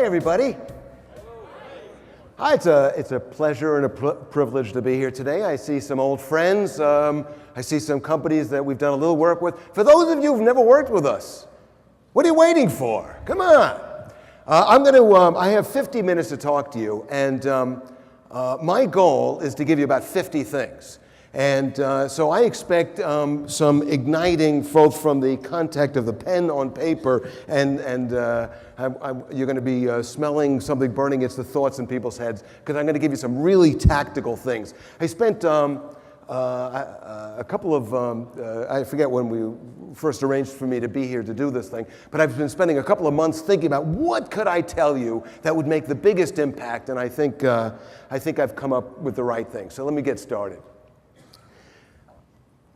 everybody. Hi, it's a pleasure and a privilege to be here today. I see some old friends. I see some companies that we've done a little work with. For those of you who've never worked with us, what are you waiting for? Come on. I have 50 minutes to talk to you, and my goal is to give you about 50 things. And so I expect some igniting both from the contact of the pen on paper and you're going to be smelling something burning against the thoughts in people's heads, because I'm going to give you some really tactical things. I spent a couple of, I forget when we first arranged for me to be here to do this thing, but I've been spending a couple of months thinking about what could I tell you that would make the biggest impact, and I think I've come up with the right thing. So let me get started.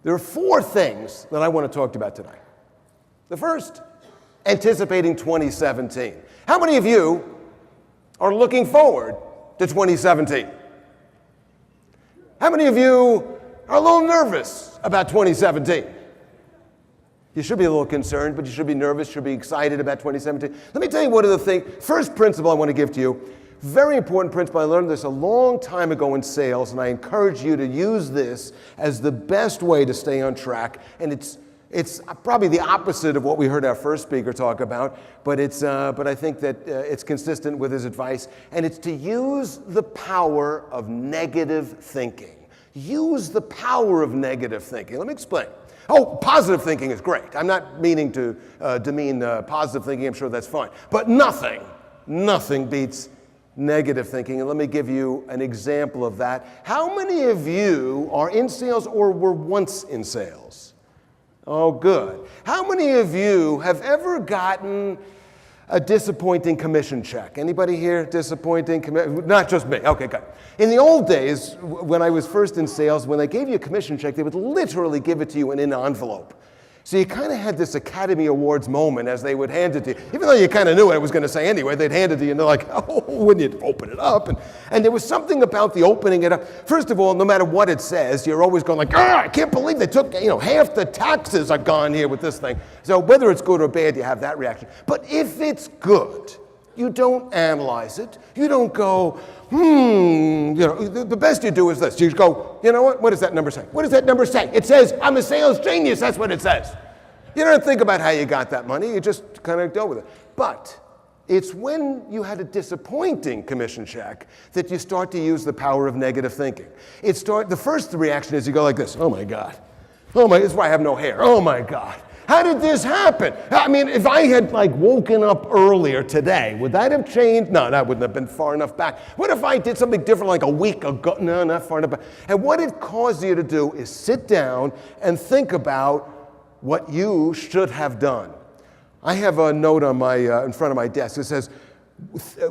There are 4 things that I want to talk about tonight. The first, anticipating 2017. How many of you are looking forward to 2017? How many of you are a little nervous about 2017? You should be a little concerned, but you should be nervous, should be excited about 2017. Let me tell you one of the things, first principle I want to give to you. Very important principle. I learned this a long time ago in sales, and I encourage you to use this as the best way to stay on track. And it's probably the opposite of what we heard our first speaker talk about, but I think that it's consistent with his advice. And it's to use the power of negative thinking. Use the power of negative thinking. Let me explain. Oh, positive thinking is great. I'm not meaning to demean positive thinking. I'm sure that's fine. But nothing beats negative thinking, and let me give you an example of that. How many of you are in sales or were once in sales? Oh, good. How many of you have ever gotten a disappointing commission check? Anybody here disappointing? Not just me. Okay, good. In the old days, when I was first in sales, when they gave you a commission check, they would literally give it to you in an envelope. So you kind of had this Academy Awards moment as they would hand it to you. Even though you kind of knew what it was going to say anyway, they'd hand it to you and they're like, oh, wouldn't you open it up? And there was something about the opening it up. First of all, no matter what it says, you're always going like, I can't believe they took, half the taxes are gone here with this thing. So whether it's good or bad, you have that reaction. But if it's good, you don't analyze it. You don't go, the best you do is this. You go, you know what does that number say? What does that number say? It says, I'm a sales genius. That's what it says. You don't think about how you got that money. You just kind of go with it. But it's when you had a disappointing commission check that you start to use the power of negative thinking. The first reaction is you go like this. Oh, my God. This is why I have no hair. Oh, my God. How did this happen? I mean, if I had woken up earlier today, would that have changed? No, that wouldn't have been far enough back. What if I did something different like a week ago? No, not far enough back. And what it causes you to do is sit down and think about what you should have done. I have a note on in front of my desk that says,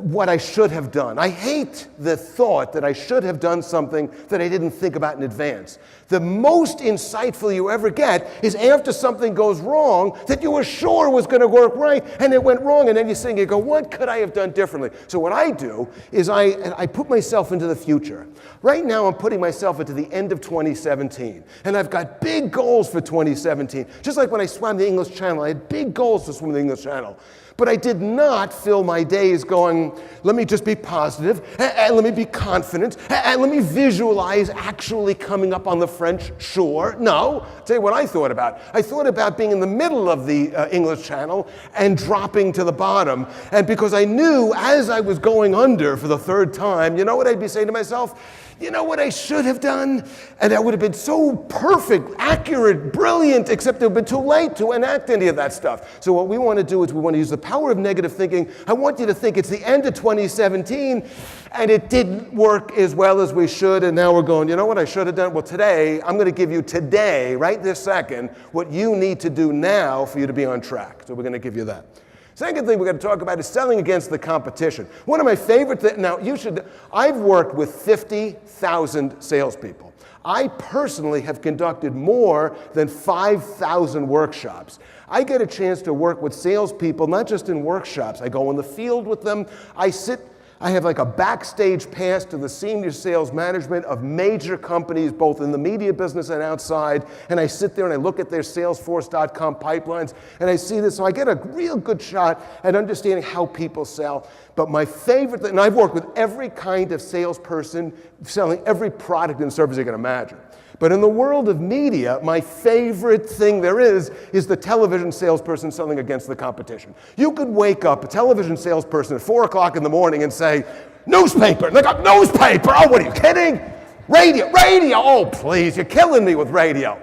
what I should have done. I hate the thought that I should have done something that I didn't think about in advance. The most insightful you ever get is after something goes wrong that you were sure was going to work right and it went wrong, and then you go, what could I have done differently? So what I do is I put myself into the future. Right now I'm putting myself into the end of 2017, and I've got big goals for 2017. Just like when I swam the English Channel, I had big goals to swim the English Channel. But I did not fill my days going, let me just be positive, and let me be confident, and let me visualize actually coming up on the French shore. No, I'll tell you what I thought about. I thought about being in the middle of the English Channel and dropping to the bottom. And because I knew as I was going under for the 3rd time, you know what I'd be saying to myself? You know what I should have done? And that would have been so perfect, accurate, brilliant, except it would have been too late to enact any of that stuff. So what we want to do is we want to use the power of negative thinking. I want you to think it's the end of 2017, and it didn't work as well as we should, and now we're going, you know what I should have done? Well, today, I'm going to give you today, right this second, what you need to do now for you to be on track. So we're going to give you that. Second thing we're going to talk about is selling against the competition. One of my favorite things, I've worked with 50,000 salespeople. I personally have conducted more than 5,000 workshops. I get a chance to work with salespeople, not just in workshops. I go in the field with them. I sit I have like a backstage pass to the senior sales management of major companies, both in the media business and outside. And I sit there and I look at their Salesforce.com pipelines and I see this. So I get a real good shot at understanding how people sell. But my favorite thing, and I've worked with every kind of salesperson selling every product and service you can imagine. But in the world of media, my favorite thing there is the television salesperson selling against the competition. You could wake up a television salesperson at 4 o'clock in the morning and say, newspaper. And they go, newspaper? Oh, what are you kidding? Radio, oh, please, you're killing me with radio.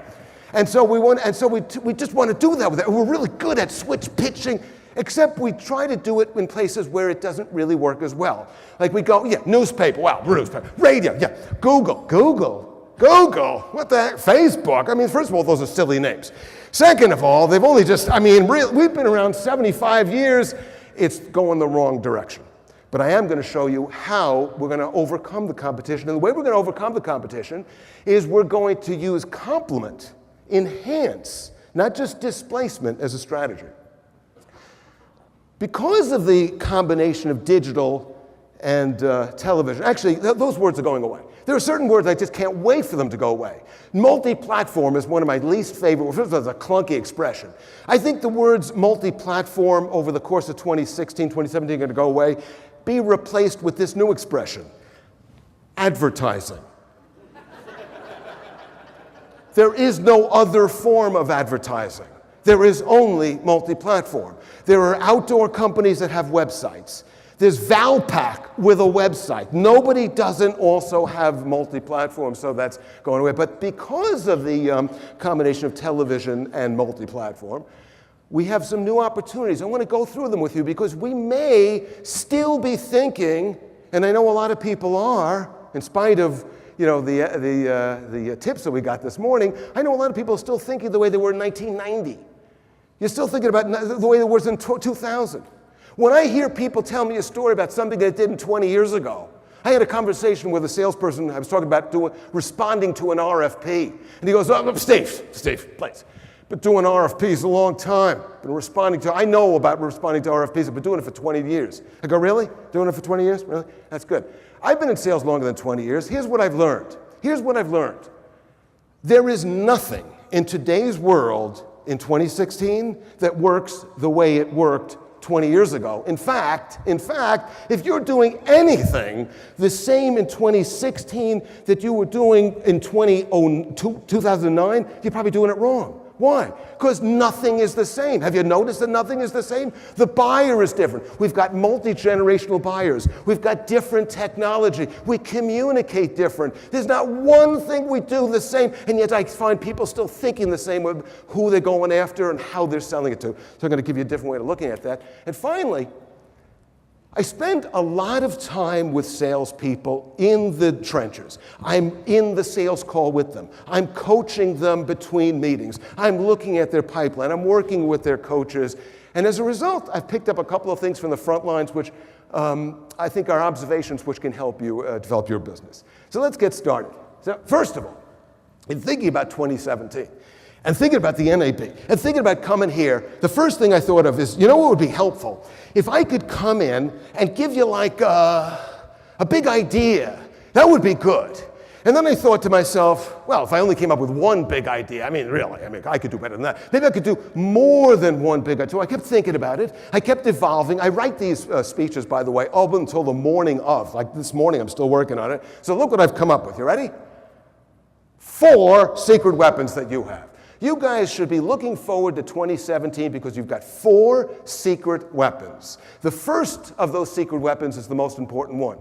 And so we just want to do that with it. We're really good at switch pitching, except we try to do it in places where it doesn't really work as well. Like we go, yeah, newspaper, wow, newspaper. Radio, yeah, Google, what the heck? Facebook. I mean, first of all, those are silly names. Second of all, they've only just, we've been around 75 years. It's going the wrong direction. But I am going to show you how we're going to overcome the competition. And the way we're going to overcome the competition is we're going to use complement, enhance, not just displacement as a strategy. Because of the combination of digital and television, actually, those words are going away. There are certain words I just can't wait for them to go away. Multi-platform is one of my least favorite words. It's a clunky expression. I think the words multi-platform over the course of 2016, 2017 are going to go away, be replaced with this new expression, advertising. There is no other form of advertising. There is only multi-platform. There are outdoor companies that have websites. There's Valpak with a website. Nobody doesn't also have multi-platform, so that's going away. But because of the combination of television and multi-platform, we have some new opportunities. I want to go through them with you because we may still be thinking, and I know a lot of people are, in spite of the tips that we got this morning, I know a lot of people are still thinking the way they were in 1990. You're still thinking about the way it was in 2000. When I hear people tell me a story about something they did 20 years ago, I had a conversation with a salesperson I was talking about responding to an RFP. And he goes, oh, Steve, please. Been doing RFPs a long time. I know about responding to RFPs. I've been doing it for 20 years. I go, really? Doing it for 20 years? Really? That's good. I've been in sales longer than 20 years. Here's what I've learned. There is nothing in today's world in 2016 that works the way it worked 20 years ago. In fact, if you're doing anything the same in 2016 that you were doing in 2009, you're probably doing it wrong. Why? Because nothing is the same. Have you noticed that nothing is the same? The buyer is different. We've got multi-generational buyers. We've got different technology. We communicate different. There's not one thing we do the same, and yet I find people still thinking the same with who they're going after and how they're selling it to. So I'm going to give you a different way of looking at that. And finally, I spend a lot of time with salespeople in the trenches. I'm in the sales call with them. I'm coaching them between meetings. I'm looking at their pipeline. I'm working with their coaches. And as a result, I've picked up a couple of things from the front lines which I think are observations which can help you develop your business. So let's get started. So first of all, in thinking about 2017, and thinking about the NAB, and thinking about coming here, the first thing I thought of is, you know what would be helpful? If I could come in and give you like a big idea, that would be good. And then I thought to myself, well, if I only came up with one big idea, I could do better than that. Maybe I could do more than one big idea. So I kept thinking about it. I kept evolving. I write these speeches, by the way, up until the morning of. Like this morning, I'm still working on it. So look what I've come up with. You ready? 4 secret weapons that you have. You guys should be looking forward to 2017 because you've got 4 secret weapons. The first of those secret weapons is the most important one.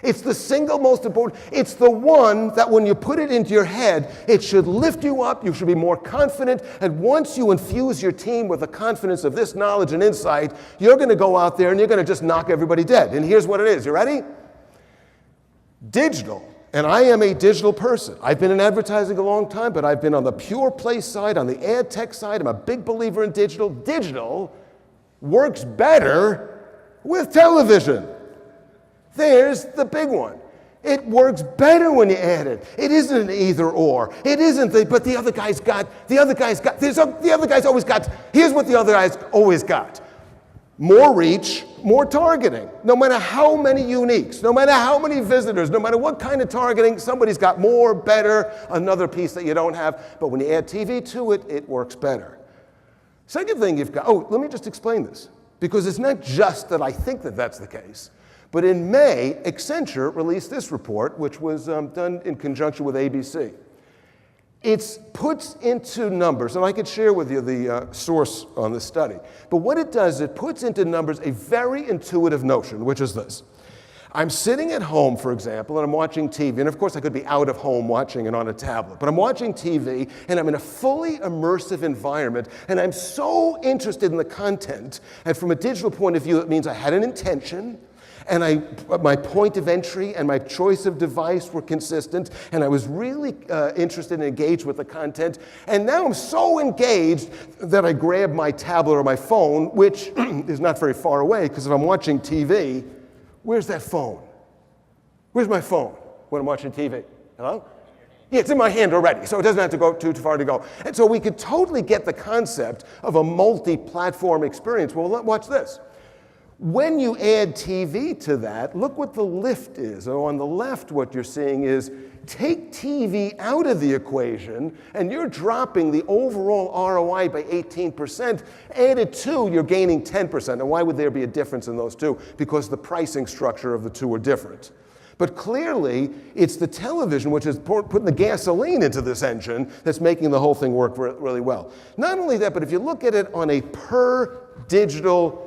It's the single most important. It's the one that when you put it into your head, it should lift you up. You should be more confident. And once you infuse your team with the confidence of this knowledge and insight, you're going to go out there and you're going to just knock everybody dead. And here's what it is. You ready? Digital. And I am a digital person. I've been in advertising a long time, but I've been on the pure play side, on the ad tech side. I'm a big believer in digital. Digital works better with television. There's the big one. It works better when you add it. It isn't an either or. It isn't but the other guy's got, the other guy's always got, here's what the other guy's always got. More reach, more targeting. No matter how many uniques, no matter how many visitors, no matter what kind of targeting, somebody's got more, better, another piece that you don't have. But when you add TV to it, it works better. Second thing you've got, let me just explain this. Because it's not just that I think that that's the case. But in May, Accenture released this report, which was done in conjunction with ABC. It puts into numbers, and I could share with you the source on this study, but what it does, it puts into numbers a very intuitive notion, which is this. I'm sitting at home, for example, and I'm watching TV, and of course I could be out of home watching it on a tablet, but I'm watching TV, and I'm in a fully immersive environment, and I'm so interested in the content, and from a digital point of view, it means I had an intention, and my point of entry and my choice of device were consistent, and I was really interested and engaged with the content. And now I'm so engaged that I grab my tablet or my phone, which is not very far away, because if I'm watching TV, where's that phone? Where's my phone when I'm watching TV? Hello? Yeah, it's in my hand already, so it doesn't have to go too far to go. And so we could totally get the concept of a multi-platform experience. Well, watch this. When you add TV to that, look what the lift is. So on the left, what you're seeing is take TV out of the equation, and you're dropping the overall ROI by 18%. Add it to, you're gaining 10%. And why would there be a difference in those two? Because the pricing structure of the two are different. But clearly, it's the television which is putting the gasoline into this engine that's making the whole thing work really well. Not only that, but if you look at it on a per digital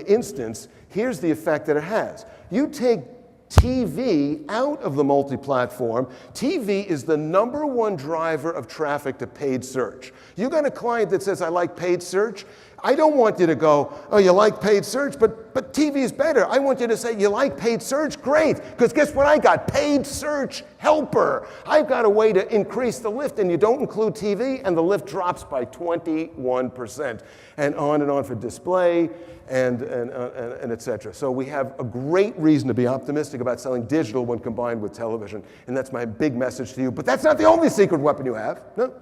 instance, here's the effect that it has. You take TV out of the multi-platform. TV is the #1 driver of traffic to paid search. You got a client that says, I like paid search. I don't want you to go, oh, you like paid search, but TV is better. I want you to say, you like paid search? Great, because guess what I got? Paid search helper. I've got a way to increase the lift, and you don't include TV, and the lift drops by 21%, and on for display, and et cetera. So we have a great reason to be optimistic about selling digital when combined with television, and that's my big message to you. But that's not the only secret weapon you have. No.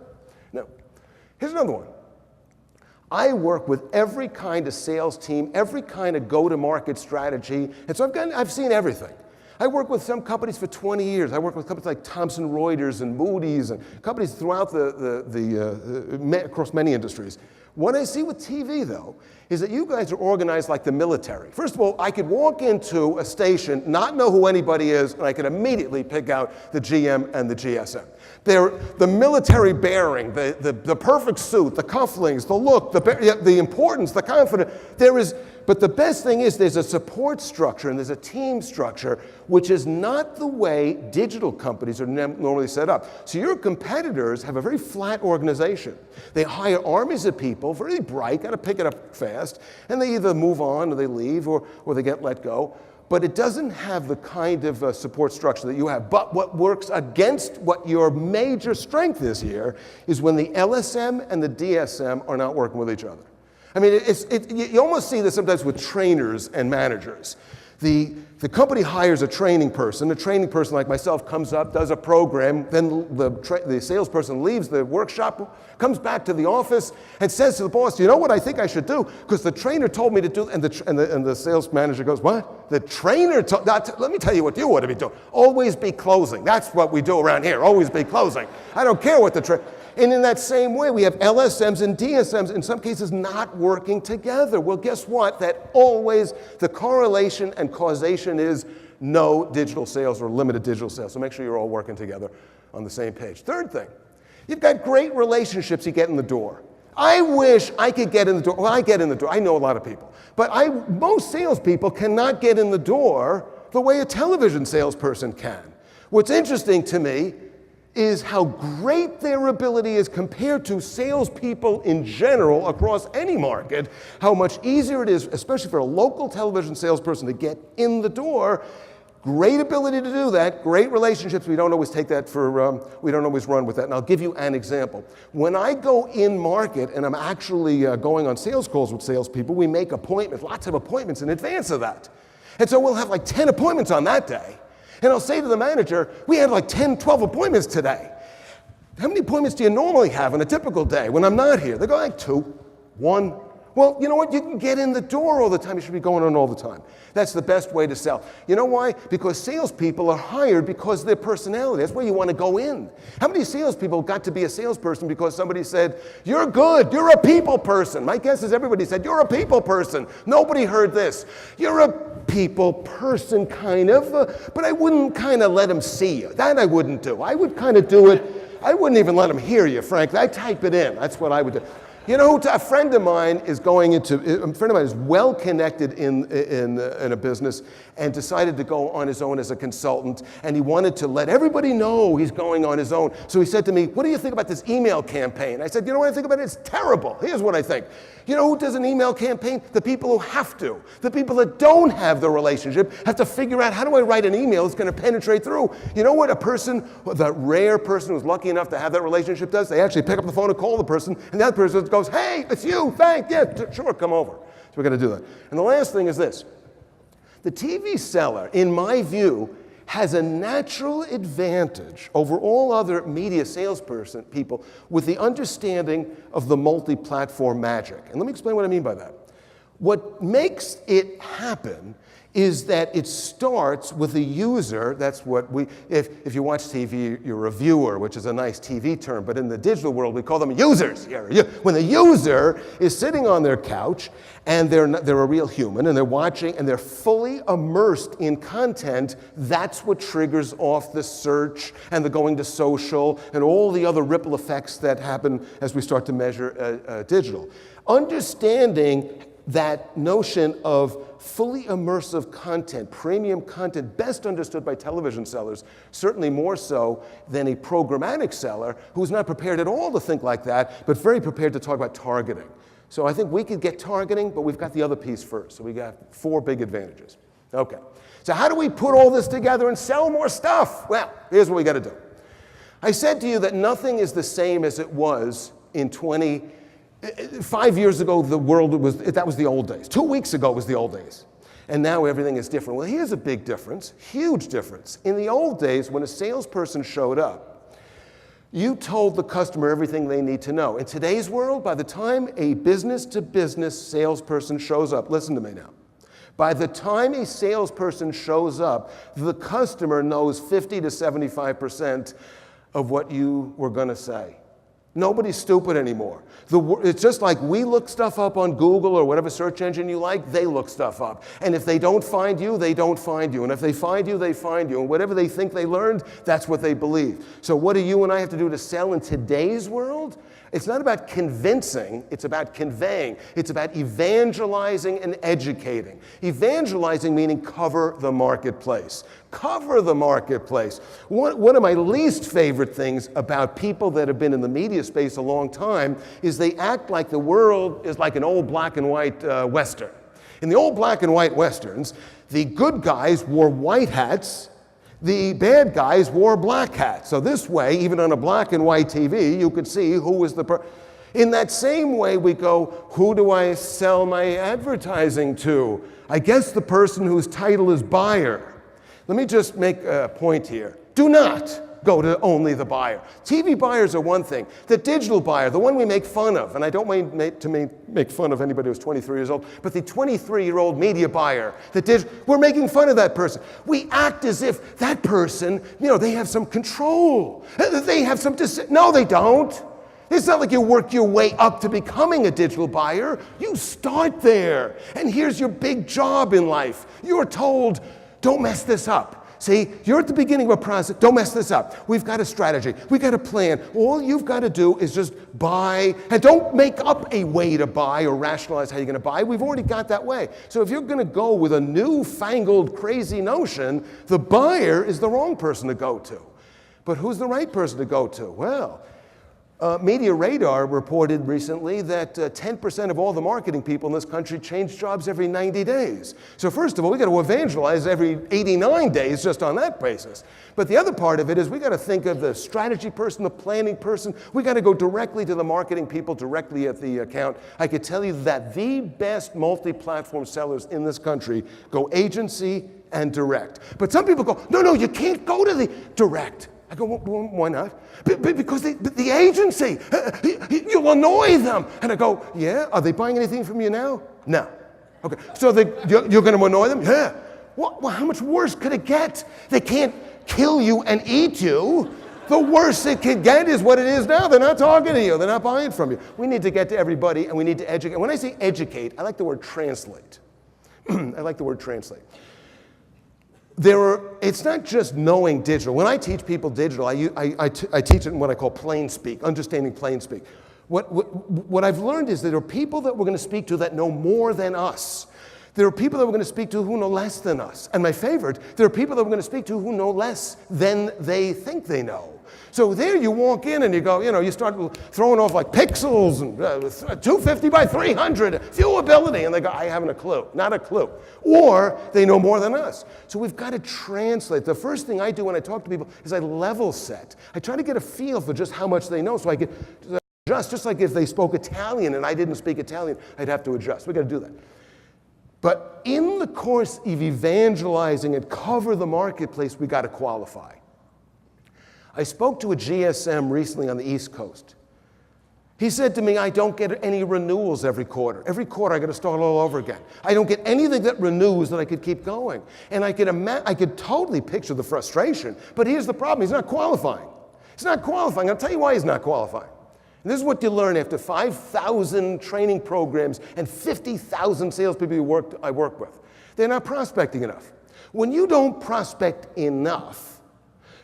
Here's another one. I work with every kind of sales team, every kind of go-to-market strategy, and so I've seen everything. I work with some companies for 20 years. I work with companies like Thomson Reuters and Moody's and companies throughout across many industries. What I see with TV, though, is that you guys are organized like the military. First of all, I could walk into a station, not know who anybody is, and I could immediately pick out the GM and the GSM. They're the military bearing, the perfect suit, the cufflinks, the look, the importance, the confidence. But the best thing is there's a support structure and there's a team structure, which is not the way digital companies are normally set up. So your competitors have a very flat organization. They hire armies of people, very bright, got to pick it up fast, and they either move on or they leave or they get let go. But it doesn't have the kind of support structure that you have. But what works against what your major strength is here is when the LSM and the DSM are not working with each other. I mean, you almost see this sometimes with trainers and managers. The company hires a training person like myself comes up, does a program, then the salesperson leaves the workshop, comes back to the office and says to the boss, you know what I think I should do? Because the trainer told me to do, and the sales manager goes, what? The trainer told, let me tell you what you ought to be doing. Always be closing. That's what we do around here, always be closing. I don't care what the trainer. And in that same way, we have LSMs and DSMs, in some cases, not working together. Well, guess what? That always, the correlation and causation is no digital sales or limited digital sales. So make sure you're all working together on the same page. Third thing, you've got great relationships you get in the door. I wish I could get in the door. Well, I get in the door. I know a lot of people. But most salespeople cannot get in the door the way a television salesperson can. What's interesting to me is how great their ability is compared to salespeople in general across any market, how much easier it is, especially for a local television salesperson, to get in the door. Great ability to do that, great relationships. We don't always take that we don't always run with that. And I'll give you an example. When I go in market and I'm actually going on sales calls with salespeople, we make appointments, lots of appointments in advance of that. And so we'll have like 10 appointments on that day. And I'll say to the manager, we had like 10, 12 appointments today. How many appointments do you normally have on a typical day when I'm not here? They go like 2, 1. Well, you know what? You can get in the door all the time. You should be going on all the time. That's the best way to sell. You know why? Because salespeople are hired because of their personality. That's where you want to go in. How many salespeople got to be a salesperson because somebody said, you're good, you're a people person? My guess is everybody said, you're a people person. Nobody heard this. You're a people person, kind of, but I wouldn't kind of let them see you. That I wouldn't do. I would kind of do it. I wouldn't even let them hear you, frankly. I'd type it in. That's what I would do. You know, a friend of mine is well connected in a business and decided to go on his own as a consultant, and he wanted to let everybody know he's going on his own. So he said to me, what do you think about this email campaign? I said, you know what I think about it? It's terrible. Here's what I think. You know who does an email campaign? The people who have to. The people that don't have the relationship have to figure out, how do I write an email that's going to penetrate through? You know what the rare person who's lucky enough to have that relationship does? They actually pick up the phone and call the person, and that person goes, hey, it's you, thanks, yeah, sure, come over. So we're going to do that. And the last thing is this. The TV seller, in my view, has a natural advantage over all other media people with the understanding of the multi-platform magic. And let me explain what I mean by that. What makes it happen is that it starts with the user. That's what if you watch TV, you're a viewer, which is a nice TV term, but in the digital world, we call them users. When the user is sitting on their couch and they're a real human and they're watching and they're fully immersed in content, that's what triggers off the search and the going to social and all the other ripple effects that happen as we start to measure digital. Understanding that notion of fully immersive content, premium content, best understood by television sellers, certainly more so than a programmatic seller who's not prepared at all to think like that, but very prepared to talk about targeting. So I think we could get targeting, but we've got the other piece first. So we got 4 big advantages. Okay, so how do we put all this together and sell more stuff? Well, here's what we got to do. I said to you that nothing is the same as it was in 5 years ago, that was the old days. 2 weeks ago was the old days. And now everything is different. Well, here's a big difference, huge difference. In the old days, when a salesperson showed up, you told the customer everything they need to know. In today's world, by the time a business-to-business salesperson shows up, listen to me now. By the time a salesperson shows up, the customer knows 50 to 75% of what you were going to say. Nobody's stupid anymore. It's just like we look stuff up on Google or whatever search engine you like, they look stuff up. And if they don't find you, they don't find you. And if they find you, they find you. And whatever they think they learned, that's what they believe. So what do you and I have to do to sell in today's world? It's not about convincing, it's about conveying. It's about evangelizing and educating. Evangelizing meaning cover the marketplace. Cover the marketplace. One of my least favorite things about people that have been in the media space a long time is they act like the world is like an old black and white Western. In the old black and white Westerns, the good guys wore white hats, the bad guys wore black hats. So this way, even on a black and white TV, you could see who was the In that same way, we go, who do I sell my advertising to? I guess the person whose title is buyer. Let me just make a point here. Do not go to only the buyer. TV buyers are one thing. The digital buyer, the one we make fun of, and I don't mean to make fun of anybody who's 23 years old, but the 23-year-old media buyer, we're making fun of that person. We act as if that person, they have some control. They have some No, they don't. It's not like you work your way up to becoming a digital buyer. You start there. And here's your big job in life. You're told, don't mess this up. See, you're at the beginning of a process. Don't mess this up. We've got a strategy. We've got a plan. All you've got to do is just buy. And don't make up a way to buy or rationalize how you're going to buy. We've already got that way. So if you're going to go with a newfangled, crazy notion, the buyer is the wrong person to go to. But who's the right person to go to? Well, Media Radar reported recently that 10% of all the marketing people in this country change jobs every 90 days. So first of all, we got to evangelize every 89 days just on that basis. But the other part of it is we got to think of the strategy person, the planning person. We got to go directly to the marketing people, directly at the account. I could tell you that the best multi-platform sellers in this country go agency and direct. But some people go, no, you can't go to the direct. I go, well, why not? Because the agency, you'll annoy them. And I go, yeah, are they buying anything from you now? No. Okay, so you're going to annoy them? Yeah. Well, how much worse could it get? They can't kill you and eat you. The worst it could get is what it is now. They're not talking to you. They're not buying from you. We need to get to everybody, and we need to educate. When I say educate, I like the word translate. I like the word translate. It's not just knowing digital. When I teach people digital, I teach it in what I call plain speak, understanding plain speak. What I've learned is that there are people that we're going to speak to that know more than us. There are people that we're going to speak to who know less than us. And my favorite, there are people that we're going to speak to who know less than they think they know. So there you walk in and you go, you start throwing off like pixels and 250 by 300, viewability, and they go, I haven't a clue, not a clue. Or they know more than us. So we've got to translate. The first thing I do when I talk to people is I level set. I try to get a feel for just how much they know so I can adjust. Just like if they spoke Italian and I didn't speak Italian, I'd have to adjust. We've got to do that. But in the course of evangelizing and cover the marketplace, we got to qualify. I spoke to a GSM recently on the East Coast. He said to me, I don't get any renewals every quarter. Every quarter I got to start all over again. I don't get anything that renews that I could keep going. And I could totally picture the frustration. But here's the problem, he's not qualifying. He's not qualifying. I'll tell you why he's not qualifying. And this is what you learn after 5,000 training programs and 50,000 salespeople I work with. They're not prospecting enough. When you don't prospect enough,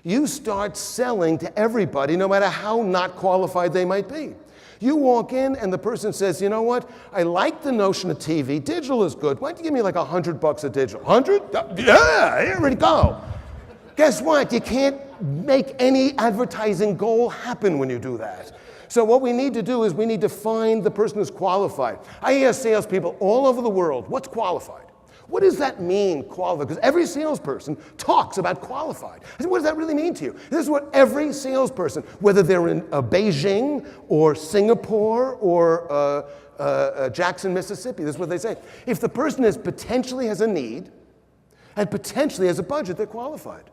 you start selling to everybody, no matter how not qualified they might be. You walk in and the person says, you know what, I like the notion of TV, digital is good. Why don't you give me like $100 a digital? 100? Yeah, here we go. Guess what, you can't make any advertising goal happen when you do that. So what we need to do is we need to find the person who's qualified. I ask salespeople all over the world, what's qualified? What does that mean, qualified? Because every salesperson talks about qualified. I said, what does that really mean to you? This is what every salesperson, whether they're in Beijing or Singapore or Jackson, Mississippi, this is what they say. If the person potentially has a need and potentially has a budget, they're qualified.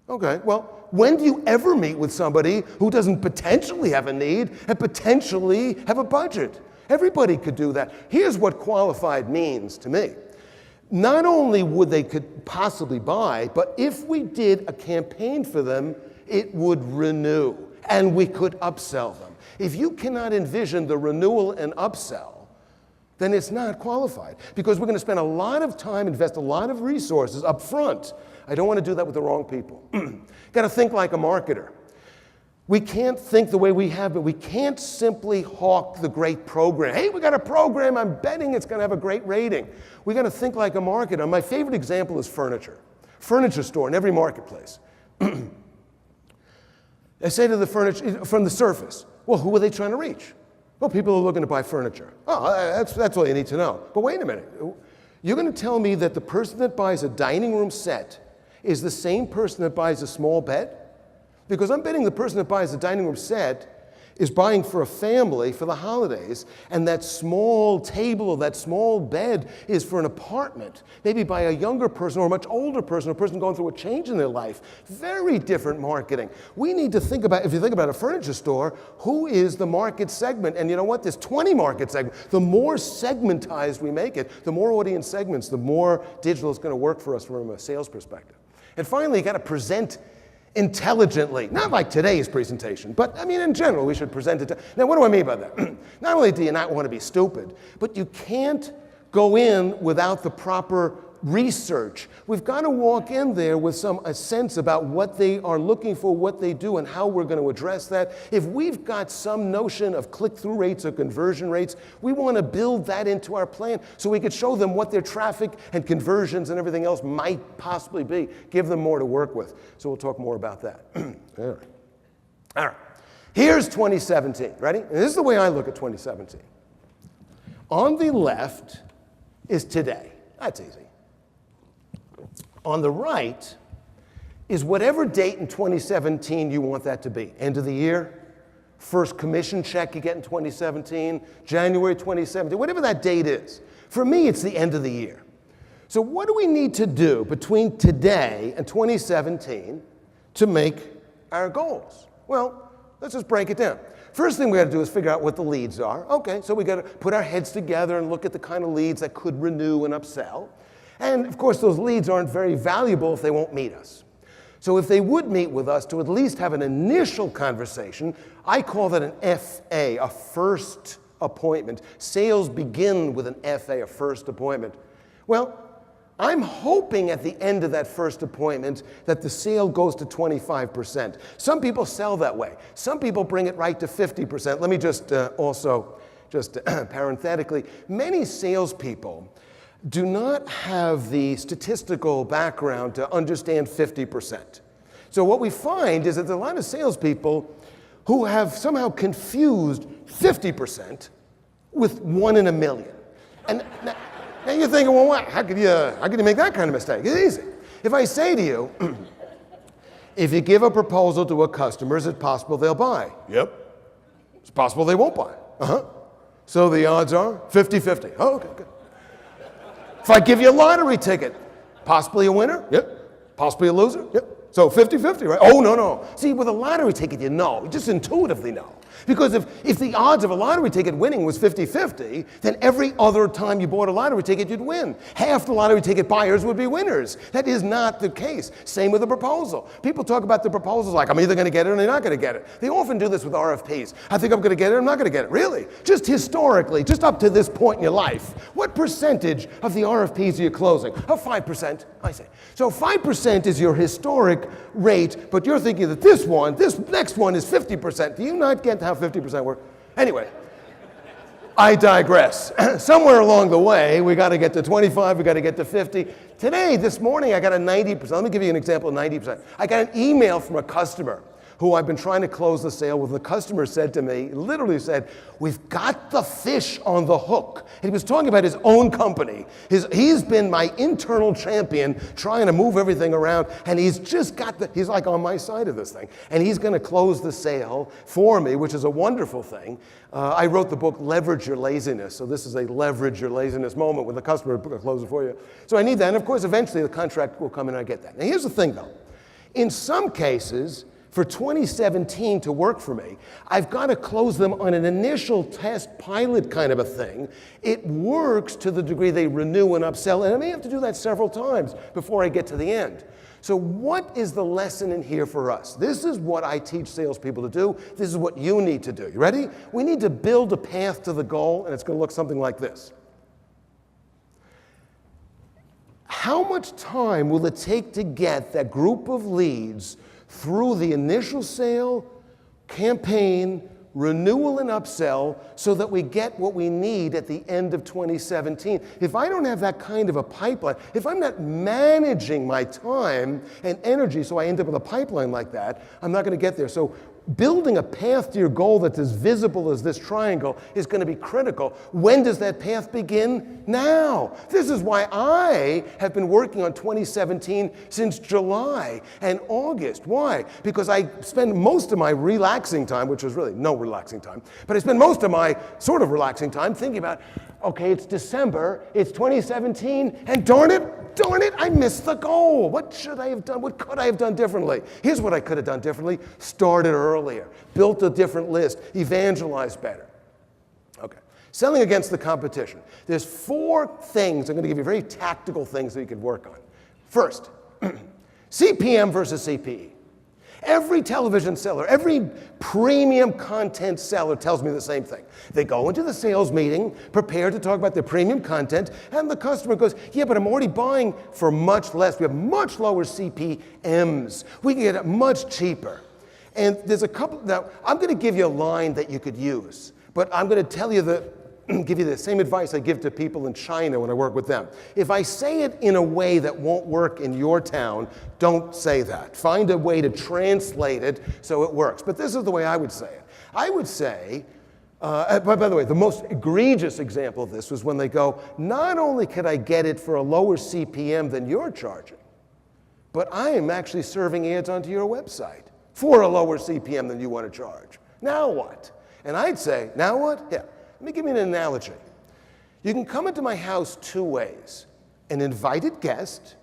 Okay, well, when do you ever meet with somebody who doesn't potentially have a need and potentially have a budget? Everybody could do that. Here's what qualified means to me. Not only would they could possibly buy, but if we did a campaign for them, it would renew and we could upsell them. If you cannot envision the renewal and upsell, then it's not qualified because we're going to spend a lot of time, invest a lot of resources up front. I don't want to do that with the wrong people. Got to think like a marketer. We can't think the way we have, but we can't simply hawk the great program. Hey, we got a program, I'm betting it's going to have a great rating. We got to think like a marketer. My favorite example is furniture. Furniture store in every marketplace. I say to the furniture, from the surface, well, who are they trying to reach? Well, people are looking to buy furniture. Oh, that's all you need to know. But wait a minute. You're going to tell me that the person that buys a dining room set is the same person that buys a small bed? Because I'm betting the person that buys the dining room set is buying for a family for the holidays, and that small table or that small bed is for an apartment, maybe by a younger person or a much older person, or a person going through a change in their life. Very different marketing. We need to think about, if you think about a furniture store, who is the market segment? And you know what? There's 20 market segments. The more segmentized we make it, the more audience segments, the more digital is going to work for us from a sales perspective. And finally, you got to present intelligently. Not like today's presentation, but I mean in general we should present it. Now what do I mean by that? Not only do you not want to be stupid, but you can't go in without the proper research. We've got to walk in there with a sense about what they are looking for, what they do, and how we're going to address that. If we've got some notion of click-through rates or conversion rates, we want to build that into our plan so we could show them what their traffic and conversions and everything else might possibly be. Give them more to work with. So we'll talk more about that. All right. Here's 2017. Ready? And this is the way I look at 2017. On the left is today. That's easy. On the right is whatever date in 2017 you want that to be. End of the year, first commission check you get in 2017, January 2017, whatever that date is. For me, it's the end of the year. So what do we need to do between today and 2017 to make our goals? Well, let's just break it down. First thing we got to do is figure out what the leads are. Okay, so we got to put our heads together and look at the kind of leads that could renew and upsell. And of course, those leads aren't very valuable if they won't meet us. So if they would meet with us to at least have an initial conversation, I call that an FA, a first appointment. Sales begin with an FA, a first appointment. Well, I'm hoping at the end of that first appointment that the sale goes to 25%. Some people sell that way. Some people bring it right to 50%. Let me just parenthetically, many salespeople do not have the statistical background to understand 50%. So what we find is that there are a lot of salespeople who have somehow confused 50% with 1 in a million. And now you're thinking, well, what? How could you make that kind of mistake? It's easy. If I say to you, if you give a proposal to a customer, is it possible they'll buy? Yep. It's possible they won't buy. So the odds are 50-50. Oh, okay, good. If I give you a lottery ticket, possibly a winner? Yep. Possibly a loser? Yep. So 50-50, right? Oh, no. See, with a lottery ticket, you know. You just intuitively know. Because if the odds of a lottery ticket winning was 50-50, then every other time you bought a lottery ticket, you'd win. Half the lottery ticket buyers would be winners. That is not the case. Same with a proposal. People talk about the proposals like, I'm either going to get it or I'm not going to get it. They often do this with RFPs. I think I'm going to get it or I'm not going to get it. Really? Just historically, just up to this point in your life, what percentage of the RFPs are you closing? 5%, I say. So 5% is your historic rate, but you're thinking that this next one is 50%. Do you not get how 50% work? Anyway, I digress. Somewhere along the way, we got to get to 25, we got to get to 50. Today, this morning, I got a 90%. Let me give you an example of 90%. I got an email from a customer who I've been trying to close the sale with. The customer said to me, literally said, we've got the fish on the hook. And he was talking about his own company. He's been my internal champion trying to move everything around, and he's like on my side of this thing. And he's going to close the sale for me, which is a wonderful thing. I wrote the book, Leverage Your Laziness. So this is a leverage your laziness moment when the customer will close it for you. So I need that. And of course, eventually the contract will come and I get that. Now here's the thing though. In some cases, for 2017 to work for me, I've got to close them on an initial test pilot kind of a thing. It works to the degree they renew and upsell, and I may have to do that several times before I get to the end. So what is the lesson in here for us? This is what I teach salespeople to do. This is what you need to do. You ready? We need to build a path to the goal, and it's going to look something like this. How much time will it take to get that group of leads through the initial sale, campaign, renewal and upsell so that we get what we need at the end of 2017. If I don't have that kind of a pipeline, if I'm not managing my time and energy so I end up with a pipeline like that, I'm not going to get there. So building a path to your goal that's as visible as this triangle is going to be critical. When does that path begin? Now. This is why I have been working on 2017 since July and August. Why? Because I spend most of my relaxing time, which is really no relaxing time, but I spend most of my sort of relaxing time thinking about, okay, it's December, it's 2017, and darn it, I missed the goal. What should I have done? What could I have done differently? Here's what I could have done differently. Started earlier, built a different list, evangelized better. Okay, selling against the competition. There's 4 things, I'm going to give you very tactical things that you could work on. First, CPM versus CPE. Every television seller, every premium content seller tells me the same thing. They go into the sales meeting prepared to talk about their premium content, and the customer goes, yeah, but I'm already buying for much less. We have much lower CPMs. We can get it much cheaper. And there's a couple, now I'm going to give you a line that you could use, but I'm going to tell you give you the same advice I give to people in China when I work with them. If I say it in a way that won't work in your town, don't say that. Find a way to translate it so it works. But this is the way I would say it. I would say, by the way, the most egregious example of this was when they go, not only could I get it for a lower CPM than you're charging, but I am actually serving ads onto your website for a lower CPM than you want to charge. Now what? And I'd say, now what? Yeah. Let me give you an analogy. You can come into my house 2 ways. An invited guest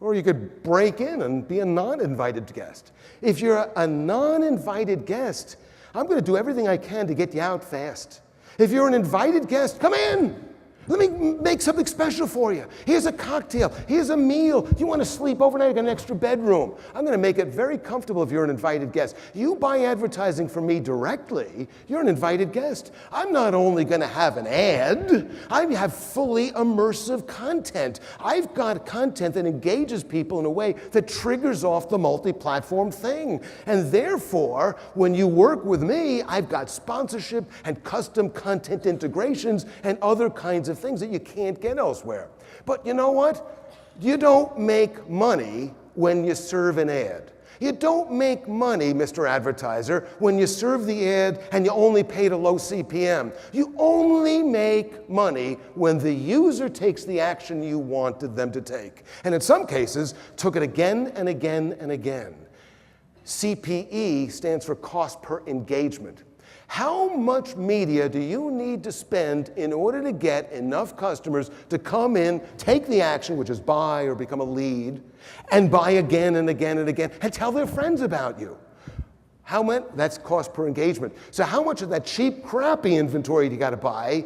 Or you could break in and be a non-invited guest. If you're a non-invited guest, I'm going to do everything I can to get you out fast. If you're an invited guest, come in. Let me make something special for you. Here's a cocktail. Here's a meal. You want to sleep overnight, get an extra bedroom. I'm going to make it very comfortable if you're an invited guest. You buy advertising from me directly, you're an invited guest. I'm not only going to have an ad, I have fully immersive content. I've got content that engages people in a way that triggers off the multi-platform thing. And therefore, when you work with me, I've got sponsorship and custom content integrations and other kinds of things that you can't get elsewhere. But you know what? You don't make money when you serve an ad. You don't make money, Mr. Advertiser, when you serve the ad and you only paid a low CPM. You only make money when the user takes the action you wanted them to take. And in some cases, took it again and again and again. CPE stands for cost per engagement. How much media do you need to spend in order to get enough customers to come in, take the action, which is buy or become a lead, and buy again and again and again, and tell their friends about you? How much? That's cost per engagement. So how much of that cheap, crappy inventory do you got to buy,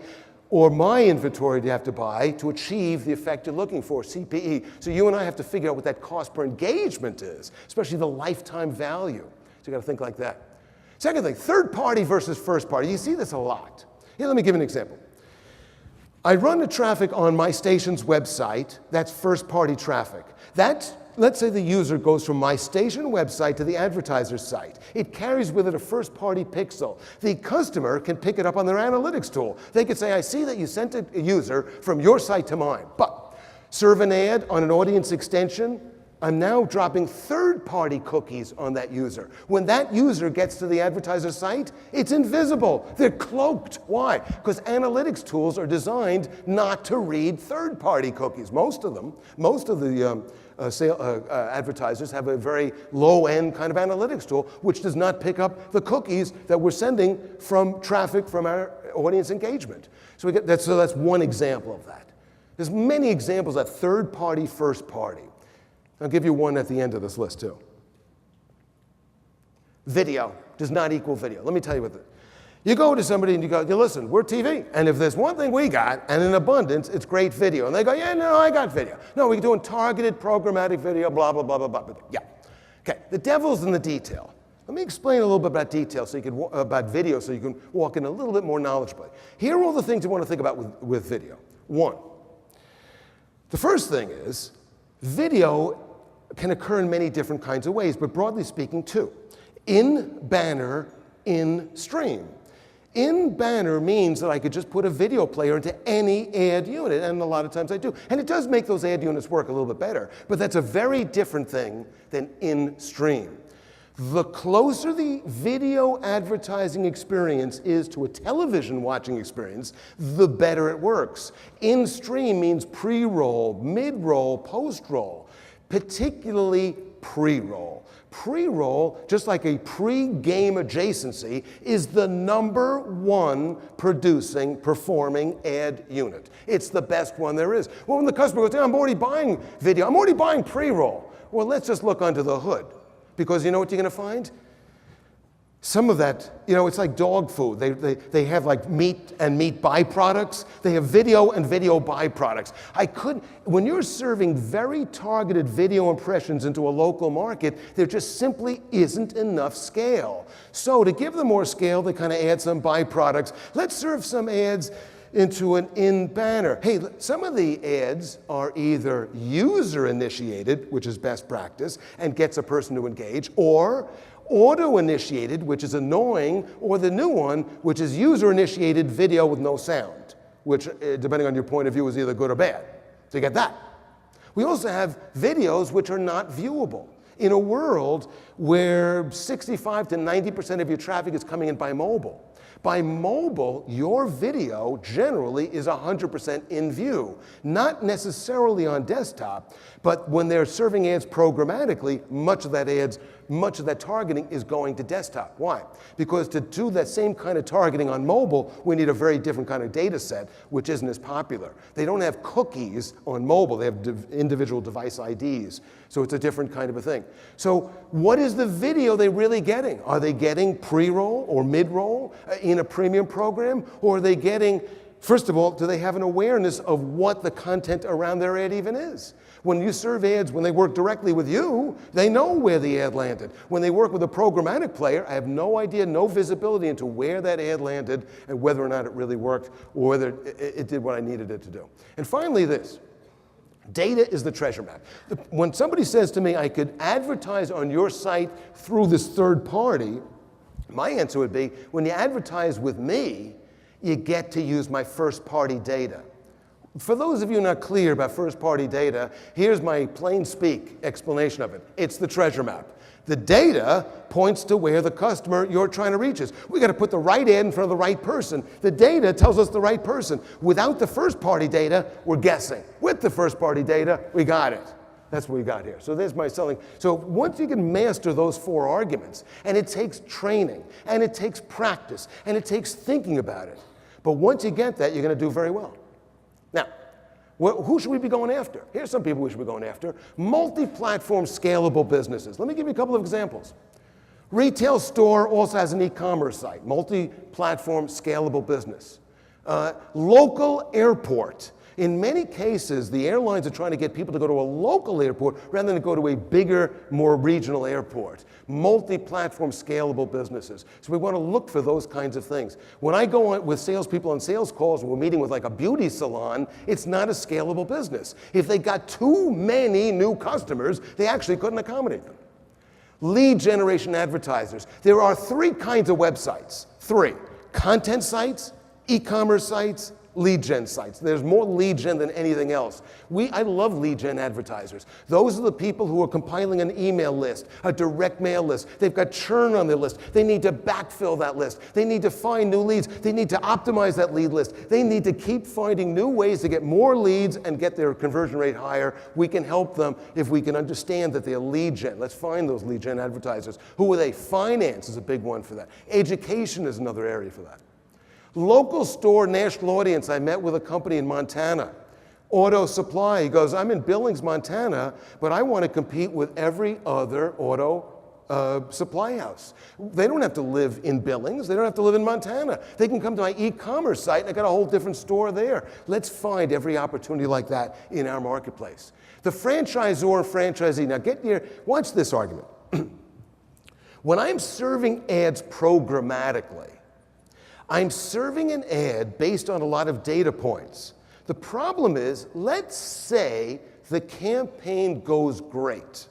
or my inventory do you have to buy to achieve the effect you're looking for, CPE? So you and I have to figure out what that cost per engagement is, especially the lifetime value. So you got to think like that. Second thing, third party versus first party. You see this a lot. Here, let me give an example. I run the traffic on my station's website. That's first party traffic. Let's say the user goes from my station website to the advertiser's site. It carries with it a first party pixel. The customer can pick it up on their analytics tool. They could say, I see that you sent a user from your site to mine, but serve an ad on an audience extension. I'm now dropping third-party cookies on that user. When that user gets to the advertiser's site, it's invisible. They're cloaked. Why? Because analytics tools are designed not to read third-party cookies. Most of the advertisers have a very low-end kind of analytics tool, which does not pick up the cookies that we're sending from traffic from our audience engagement. So that's one example of that. There's many examples of third-party, first-party. I'll give you one at the end of this list, too. Video does not equal video. Let me tell you what you go to somebody and you go, listen, we're TV, and if there's one thing we got, and in abundance, it's great video. And they go, yeah, no, I got video. No, we're doing targeted programmatic video, blah, blah, blah, blah, blah. Yeah. Okay, the devil's in the detail. Let me explain a little bit about detail about video so you can walk in a little bit more knowledgeably. Here are all the things you want to think about with video. One, the first thing is, video can occur in many different kinds of ways, but broadly speaking, two. In banner, in stream. In banner means that I could just put a video player into any ad unit, and a lot of times I do. And it does make those ad units work a little bit better, but that's a very different thing than in stream. The closer the video advertising experience is to a television watching experience, the better it works. In stream means pre-roll, mid-roll, post-roll, particularly pre-roll. Pre-roll, just like a pre-game adjacency, is the #1 performing ad unit. It's the best one there is. Well, when the customer goes, I'm already buying video, I'm already buying pre-roll. Well, let's just look under the hood. Because you know what you're going to find? Some of that, it's like dog food. They have like meat and meat byproducts. They have video and video byproducts. When you're serving very targeted video impressions into a local market, there just simply isn't enough scale. So to give them more scale, they kind of add some byproducts. Let's serve some ads into an in banner. Hey, some of the ads are either user-initiated, which is best practice, and gets a person to engage, or auto-initiated, which is annoying, or the new one, which is user-initiated video with no sound, which, depending on your point of view, is either good or bad. So you get that. We also have videos which are not viewable. In a world where 65 to 90% of your traffic is coming in by mobile, by mobile, your video generally is 100% in view. Not necessarily on desktop, but when they're serving ads programmatically, much of that ads much of that targeting is going to desktop. Why? Because to do that same kind of targeting on mobile, we need a very different kind of data set, which isn't as popular. They don't have cookies on mobile. They have individual device IDs. So it's a different kind of a thing. So what is the video they really getting? Are they getting pre-roll or mid-roll in a premium program? Or are they getting, first of all, do they have an awareness of what the content around their ad even is? When you serve ads, when they work directly with you, they know where the ad landed. When they work with a programmatic player, I have no idea, no visibility into where that ad landed and whether or not it really worked or whether it did what I needed it to do. And finally this, data is the treasure map. When somebody says to me, I could advertise on your site through this third party, my answer would be, when you advertise with me, you get to use my first party data. For those of you not clear about first-party data, here's my plain speak explanation of it. It's the treasure map. The data points to where the customer you're trying to reach is. We got to put the right ad in front of the right person. The data tells us the right person. Without the first-party data, we're guessing. With the first-party data, we got it. That's what we got here. So there's my selling. So once you can master those four arguments, and it takes training, and it takes practice, and it takes thinking about it. But once you get that, you're going to do very well. Now, who should we be going after? Here's some people we should be going after. Multi-platform scalable businesses. Let me give you a couple of examples. Retail store also has an e-commerce site. Multi-platform scalable business. Local airport. In many cases, the airlines are trying to get people to go to a local airport rather than to go to a bigger, more regional airport. Multi-platform scalable businesses. So we want to look for those kinds of things. When I go on with salespeople on sales calls and we're meeting with like a beauty salon, it's not a scalable business. If they got too many new customers, they actually couldn't accommodate them. Lead generation advertisers. There are three kinds of websites. Three. Content sites, e-commerce sites, lead gen sites. There's more lead gen than anything else. I love lead gen advertisers. Those are the people who are compiling an email list, a direct mail list. They've got churn on their list. They need to backfill that list. They need to find new leads. They need to optimize that lead list. They need to keep finding new ways to get more leads and get their conversion rate higher. We can help them if we can understand that they're lead gen. Let's find those lead gen advertisers. Who are they? Finance is a big one for that. Education is another area for that. Local store, national audience. I met with a company in Montana. Auto supply. He goes, I'm in Billings, Montana, but I want to compete with every other auto supply house. They don't have to live in Billings. They don't have to live in Montana. They can come to my e-commerce site and I got a whole different store there. Let's find every opportunity like that in our marketplace. The franchisor and franchisee. Now watch this argument. When I'm serving ads programmatically, I'm serving an ad based on a lot of data points. The problem is, let's say the campaign goes great.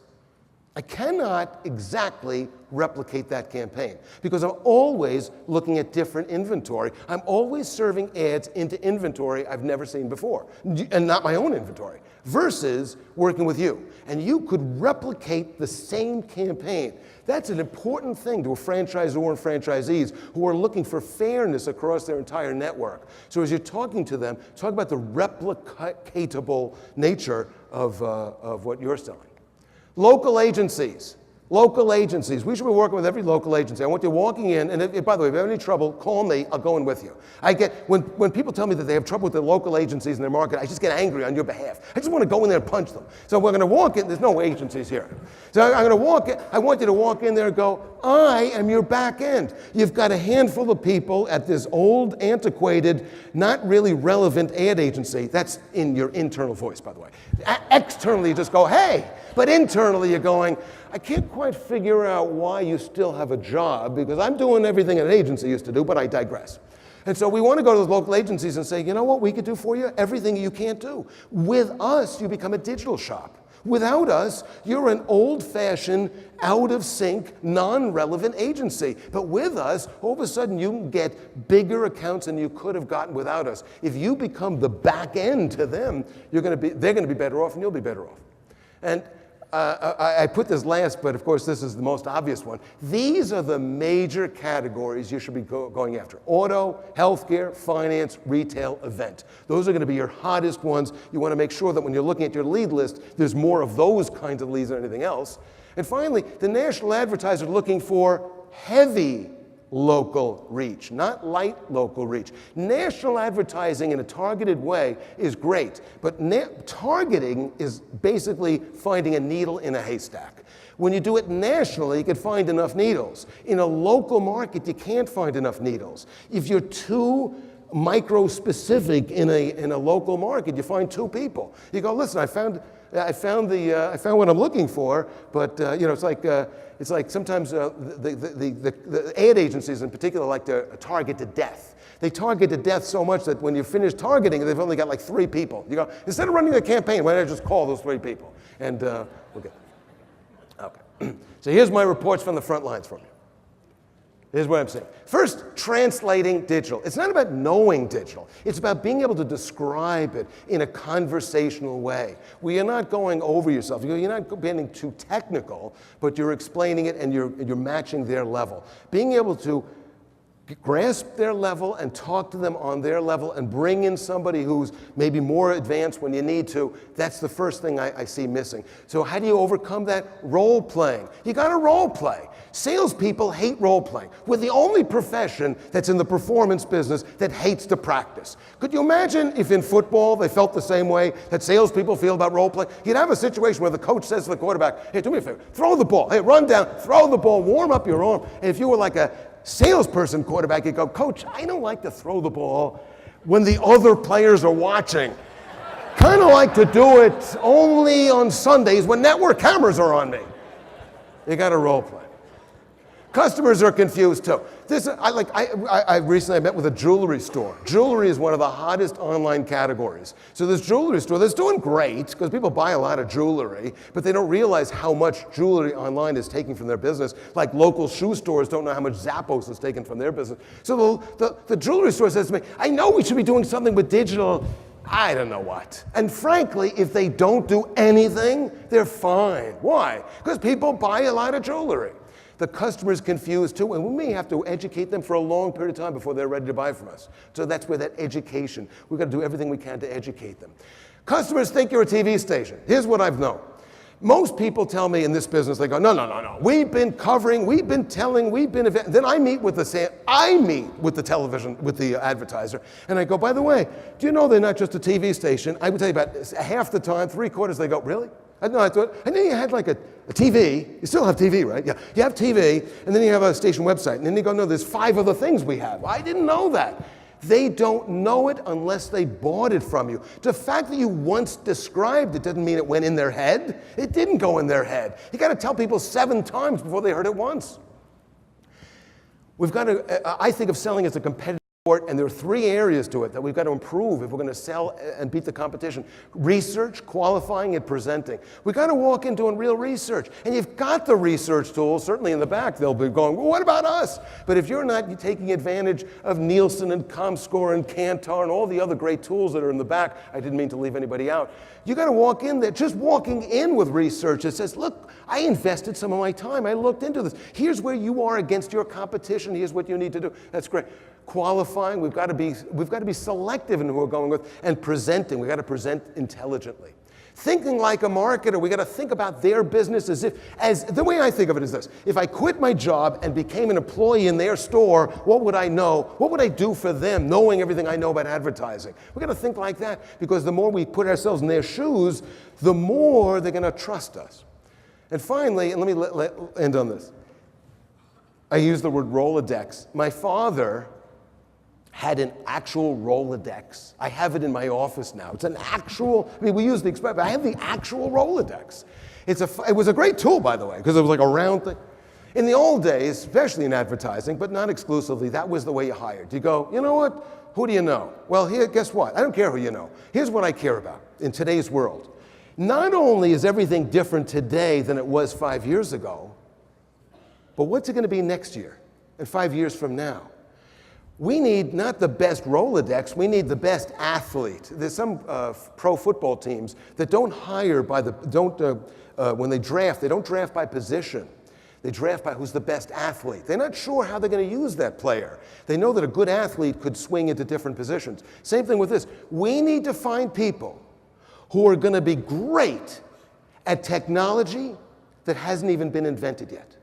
I cannot exactly replicate that campaign because I'm always looking at different inventory. I'm always serving ads into inventory I've never seen before, and not my own inventory, versus working with you. And you could replicate the same campaign. That's an important thing to a franchisor and franchisees who are looking for fairness across their entire network. So as you're talking to them, talk about the replicatable nature of what you're selling. Local agencies. Local agencies. We should be working with every local agency. I want you walking in, and by the way, if you have any trouble, call me. I'll go in with you. When people tell me that they have trouble with the local agencies in their market, I just get angry on your behalf. I just want to go in there and punch them. So we're going to walk in. There's no agencies here. So I'm going to walk in. I want you to walk in there and go, I am your back end. You've got a handful of people at this old, antiquated, not really relevant ad agency. That's in your internal voice, by the way. Externally, you just go, hey. But internally, you're going, I can't quite figure out why you still have a job because I'm doing everything an agency used to do, but I digress. And so we want to go to those local agencies and say, you know what we could do for you? Everything you can't do. With us, you become a digital shop. Without us, you're an old-fashioned, out-of-sync, non-relevant agency. But with us, all of a sudden, you can get bigger accounts than you could have gotten without us. If you become the back end to them, they're going to be better off and you'll be better off. And I put this last, but of course this is the most obvious one. These are the major categories you should be going after. Auto, healthcare, finance, retail, event. Those are going to be your hottest ones. You want to make sure that when you're looking at your lead list, there's more of those kinds of leads than anything else. And finally, the national advertisers are looking for heavy local reach, not light local reach. National advertising in a targeted way is great, but targeting is basically finding a needle in a haystack. When you do it nationally, you can find enough needles. In a local market, you can't find enough needles. If you're too micro-specific in a local market, you find two people. You go, listen, I found what I'm looking for, but it's like sometimes the ad agencies in particular like to target to death. They target to death so much that when you finish targeting, they've only got like 3 people. You go, instead of running a campaign, why don't I just call those 3 people? And we'll get. Okay. So here's my reports from the front lines from you. Here's what I'm saying. First, translating digital. It's not about knowing digital. It's about being able to describe it in a conversational way, where you're not going over yourself. You're not getting too technical, but you're explaining it and you're matching their level. Being able to grasp their level and talk to them on their level and bring in somebody who's maybe more advanced when you need to, that's the first thing I see missing. So how do you overcome that? Role playing. You got to role play. Salespeople hate role playing. We're the only profession that's in the performance business that hates to practice. Could you imagine if in football they felt the same way that salespeople feel about role play? You'd have a situation where the coach says to the quarterback, hey, do me a favor, throw the ball. Hey, run down, throw the ball, warm up your arm. And if you were like a salesperson quarterback, you'd go, Coach, I don't like to throw the ball when the other players are watching. Kind of like to do it only on Sundays when network cameras are on me. You got to role play. Customers are confused too. I recently met with a jewelry store. Jewelry is one of the hottest online categories. So this jewelry store that's doing great because people buy a lot of jewelry, but they don't realize how much jewelry online is taking from their business. Like local shoe stores don't know how much Zappos is taking from their business. So the jewelry store says to me, I know we should be doing something with digital. I don't know what. And frankly, if they don't do anything, they're fine. Why? Because people buy a lot of jewelry. The customer's confused too, and we may have to educate them for a long period of time before they're ready to buy from us. So that's where that education, we've got to do everything we can to educate them. Customers think you're a TV station. Here's what I've known. Most people tell me in this business, they go, no. We've been covering, we've been telling, then I meet with the television, with the advertiser, and I go, by the way, do you know they're not just a TV station? I would tell you about half the time, 3/4, they go, really? I knew you had like a TV. You still have TV, right? Yeah, you have TV, and then you have a station website. And then you go, no, there's 5 other things we have. I didn't know that. They don't know it unless they bought it from you. The fact that you once described it doesn't mean it went in their head. It didn't go in their head. You got to tell people 7 times before they heard it once. We've got to, I think of selling as a competitive sport, and there are 3 areas to it that we've got to improve if we're going to sell and beat the competition. Research, qualifying, and presenting. We've got to walk in doing real research. And you've got the research tools. Certainly in the back, they'll be going, well, what about us? But if you're not taking advantage of Nielsen and ComScore and Kantar and all the other great tools that are in the back, I didn't mean to leave anybody out. You got to walk in there, just walking in with research that says, look, I invested some of my time. I looked into this. Here's where you are against your competition. Here's what you need to do. That's great. Qualifying, we've got to be selective in who we're going with, and presenting. We've got to present intelligently. Thinking like a marketer, we got to think about their business as the way I think of it is this. If I quit my job and became an employee in their store, what would I know? What would I do for them, knowing everything I know about advertising? We got to think like that, because the more we put ourselves in their shoes, the more they're going to trust us. And finally, and let me end on this. I use the word Rolodex. My father had an actual Rolodex. I have it in my office now. It's an actual, we use the expression, but I have the actual Rolodex. It was a great tool, by the way, because it was like a round thing. In the old days, especially in advertising, but not exclusively, that was the way you hired. You go, you know what? Who do you know? Well, here, guess what? I don't care who you know. Here's what I care about in today's world. Not only is everything different today than it was 5 years ago, but what's it going to be next year and 5 years from now? We need not the best Rolodex, we need the best athlete. There's some pro football teams that don't hire when they draft, they don't draft by position. They draft by who's the best athlete. They're not sure how they're going to use that player. They know that a good athlete could swing into different positions. Same thing with this. We need to find people who are going to be great at technology that hasn't even been invented yet.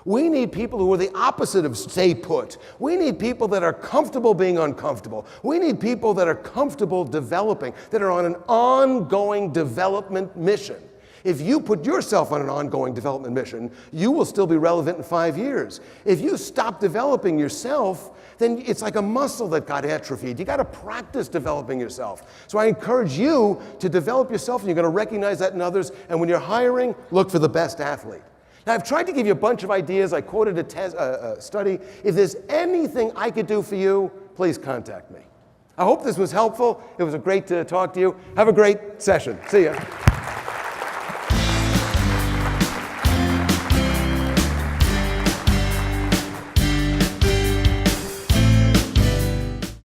We need people who are the opposite of stay put. We need people that are comfortable being uncomfortable. We need people that are comfortable developing, that are on an ongoing development mission. If you put yourself on an ongoing development mission, you will still be relevant in 5 years. If you stop developing yourself, then it's like a muscle that got atrophied. You got to practice developing yourself. So I encourage you to develop yourself, and you're going to recognize that in others. And when you're hiring, look for the best athlete. Now, I've tried to give you a bunch of ideas. I quoted a study. If there's anything I could do for you, please contact me. I hope this was helpful. It was great to talk to you. Have a great session. See ya.